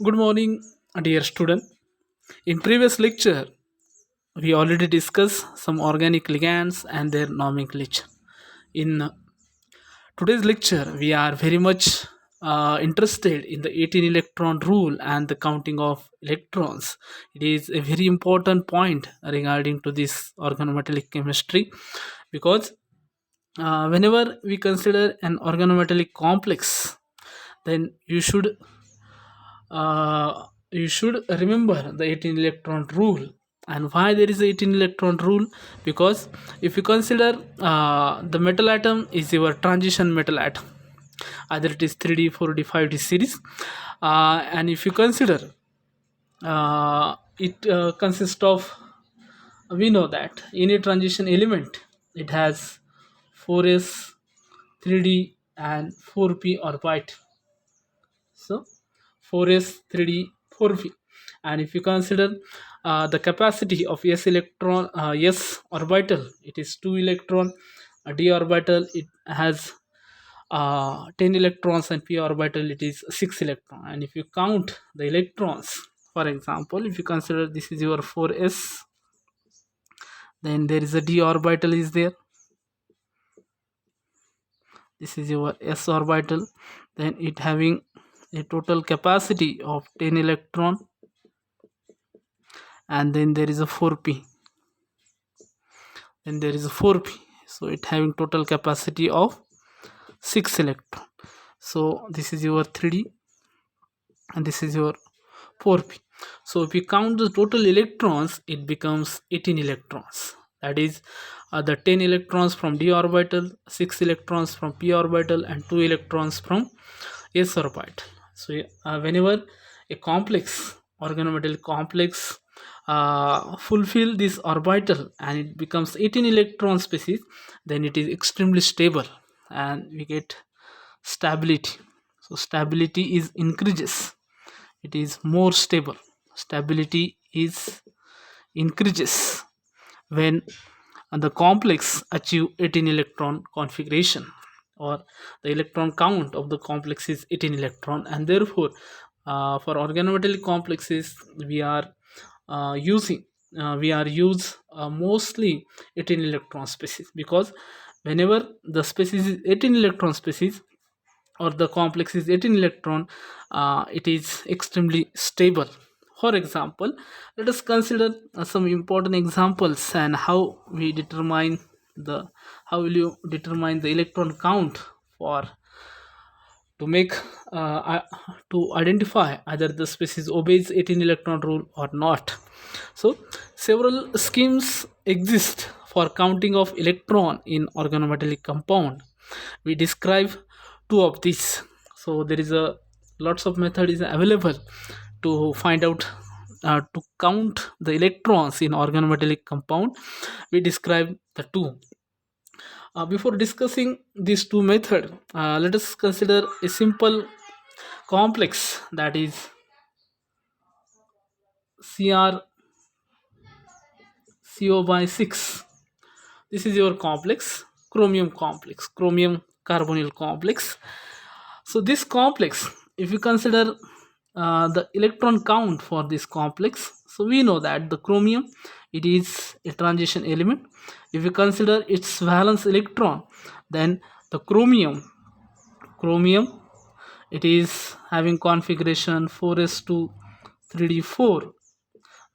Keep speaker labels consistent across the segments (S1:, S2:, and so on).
S1: Good morning, dear student. In previous lecture, we already discussed some organic ligands and their nomenclature. In today's lecture, we are very much interested in the 18 electron rule and the counting of electrons. It is a very important point regarding to this organometallic chemistry because whenever we consider an organometallic complex, then you should remember the 18 electron rule. And why there is a 18 electron rule? Because if you consider the metal atom is your transition metal atom, either it is 3D, 4D, 5D series, and if you consider it consists of, we know that in a transition element it has 4s, 3D and 4p orbit. So 4s, 3d, 4p. And if you consider the capacity of s orbital, it is 2 electron. D orbital, it has 10 electrons, and p orbital, it is 6 electron. And if you count the electrons, for example, if you consider this is your 4s, then there is a d orbital is there, this is your s orbital, then it having a total capacity of 10 electron, and then there is a 4p, then there is a 4p, so it having total capacity of 6 electron. So this is your 3d and this is your 4p. So if you count the total electrons, it becomes 18 electrons. That is the 10 electrons from d orbital, 6 electrons from p orbital, and 2 electrons from s orbital. So whenever a complex organometallic complex fulfill this orbital and it becomes 18 electron species, then it is extremely stable and we get stability. So stability is increases, it is more stable. Stability is increases when the complex achieve 18 electron configuration, or the electron count of the complex is 18 electron. And therefore for organometallic complexes we are use mostly 18 electron species, because whenever the species is 18 electron species or the complex is 18 electron, it is extremely stable. For example, let us consider some important examples and how will you determine the electron count for to make to identify either the species obeys 18 electron rule or not. So several schemes exist for counting of electron in organometallic compound. We describe two of these. So there is a lots of method is available to find out to count the electrons in organometallic compound. We describe the two. Before discussing these two methods, let us consider a simple complex, that is CrCO by 6. This is your complex, chromium carbonyl complex. So this complex, if you consider the electron count for this complex, so we know that the chromium, it is a transition element. If you consider its valence electron, then the chromium, it is having configuration 4s2 3d4,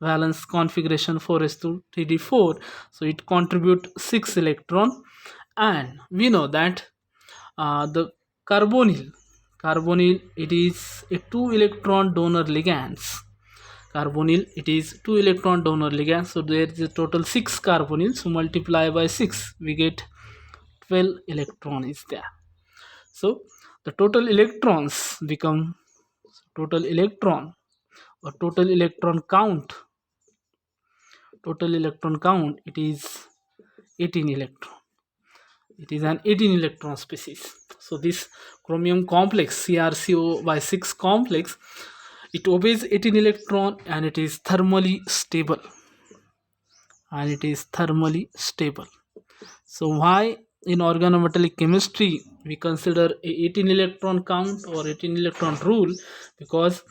S1: valence configuration 4s2 3d4, so it contribute 6 electron. And we know that the carbonyl it is a 2 electron donor ligands. Carbonyl, it is 2 electron donor ligand, so there is a total 6 carbonyl, so multiply by 6 we get 12 electron is there. So the total electrons become total electron or total electron count, it is 18 electron. It is an 18 electron species. So this chromium complex, CrCO by 6 complex, it obeys 18 electron and it is thermally stable. So why in organometallic chemistry we consider a 18 electron count or 18 electron rule? Because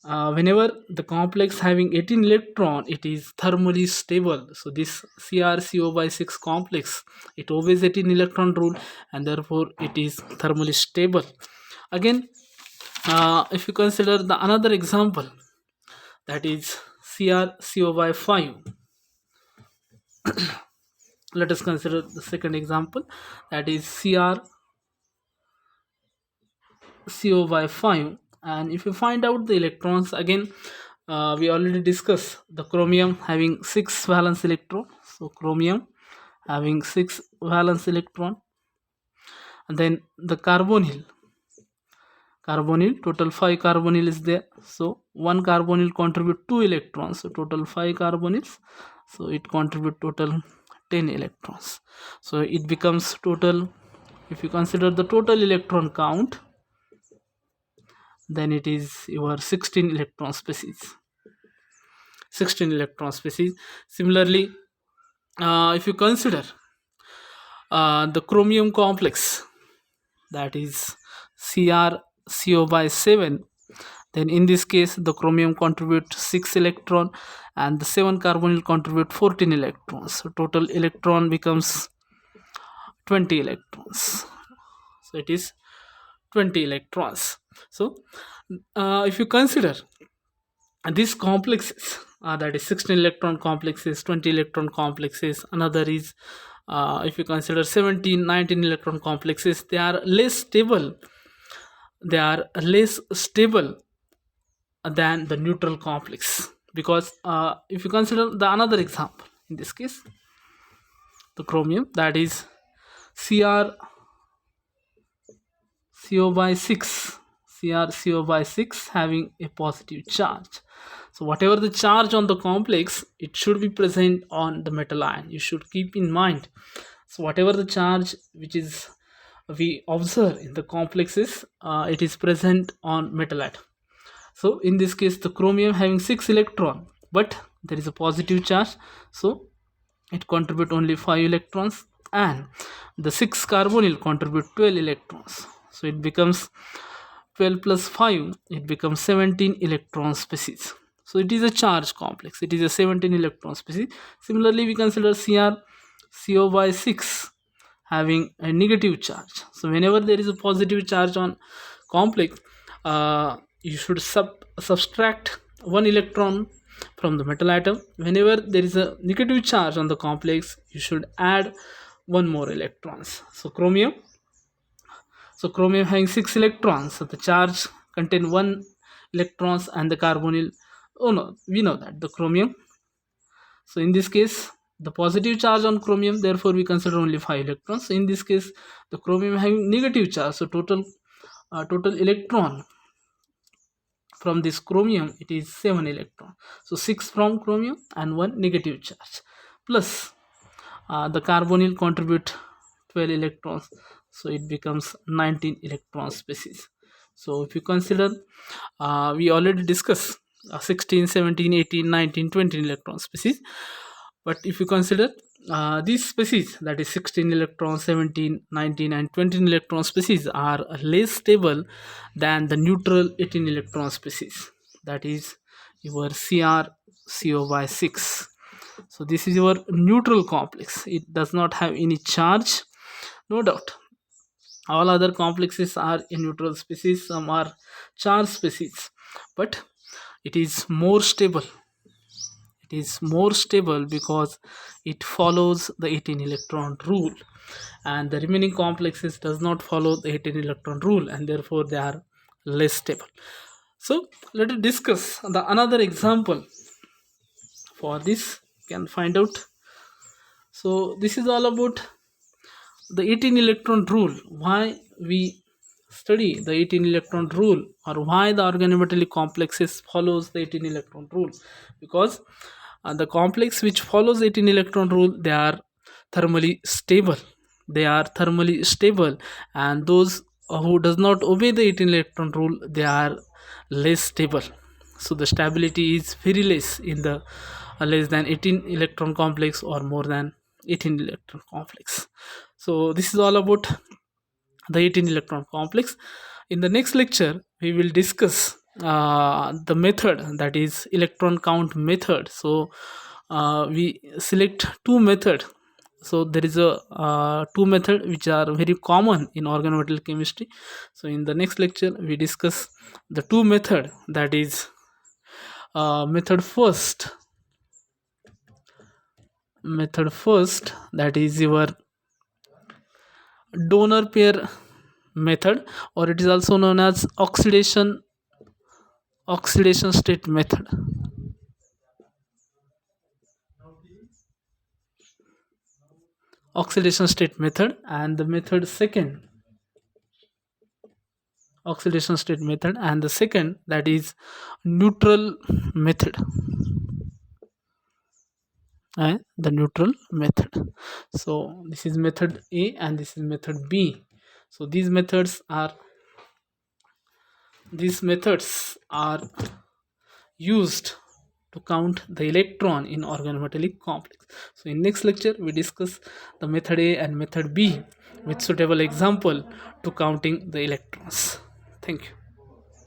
S1: whenever the complex having 18 electron, it is thermally stable. So this CrCO by 6 complex, it obeys 18 electron rule, and therefore it is thermally stable. Again, if you consider the another example, that is CrCO by 5. Let us consider the second example, that is CrCO by 5. And if you find out the electrons, again, we already discussed the chromium having 6 valence electron. So chromium having 6 valence electron, and then the carbonyl total 5 carbonyl is there. So one carbonyl contribute 2 electrons, so total 5 carbonyls, so it contribute total 10 electrons. So it becomes total, if you consider the total electron count, then it is your 16 electron species. 16 electron species. Similarly, if you consider the chromium complex, that is CrCO by 7, then in this case the chromium contribute 6 electron and the 7 carbonyl contribute 14 electrons. So total electron becomes 20 electrons. So it is 20 electrons. So if you consider these complexes, that is 16 electron complexes, 20 electron complexes, another is if you consider 17, 19 electron complexes, they are less stable. They are less stable than the neutral complex, because if you consider the another example, in this case the chromium, that is CrCO by 6, CrCO by 6 having a positive charge. So whatever the charge on the complex, it should be present on the metal ion, you should keep in mind. So whatever the charge which is we observe in the complexes, it is present on metal atom. So in this case the chromium having 6 electron, but there is a positive charge, so it contribute only 5 electrons, and the 6 carbonyl contribute 12 electrons. So it becomes 12 plus 5, it becomes 17 electron species. So it is a charge complex, it is a 17 electron species. Similarly, we consider CrCO by 6 having a negative charge. So whenever there is a positive charge on complex, you should subtract 1 electron from the metal atom. Whenever there is a negative charge on the complex, you should add 1 more electrons. So chromium having 6 electrons, so the charge contain 1 electrons, and the carbonyl, oh no, we know that the chromium, so in this case the positive charge on chromium, therefore we consider only 5 electrons. So in this case the chromium having negative charge, so total electron from this chromium, it is 7 electron. So 6 from chromium and 1 negative charge, plus the carbonyl contribute 12 electrons, so it becomes 19 electron species. So if you consider, we already discussed 16, 17, 18, 19, 20 electron species, but if you consider these species, that is 16 electron, 17, 19 and 20 electron species, are less stable than the neutral 18 electron species, that is your CrCO by 6. So this is your neutral complex, it does not have any charge, no doubt. All other complexes are in neutral species, some are charged species, but it is more stable. It is more stable because it follows the 18 electron rule, and the remaining complexes does not follow the 18 electron rule, and therefore they are less stable. So let us discuss the another example. For this you can find out. So this is all about the 18 electron rule, why we study the 18 electron rule, or why the organometallic complexes follows the 18 electron rule. Because the complex which follows 18 electron rule, they are thermally stable, and those who does not obey the 18 electron rule, they are less stable. So the stability is very less in the less than 18 electron complex or more than 18 electron complex. So this is all about the 18 electron complex. In the next lecture we will discuss the method, that is electron count method. So we select two method. So there is a two method which are very common in organometallic chemistry. So in the next lecture we discuss the two method, that is method first, that is your donor pair method, or it is also known as oxidation state method. Oxidation state method. And the method second, oxidation state method, and the second, that is neutral method. The neutral method. So this is method A and this is method B. So these methods are used to count the electron in organometallic complex. So in next lecture we discuss the method A and method B with suitable example to counting the electrons. Thank you.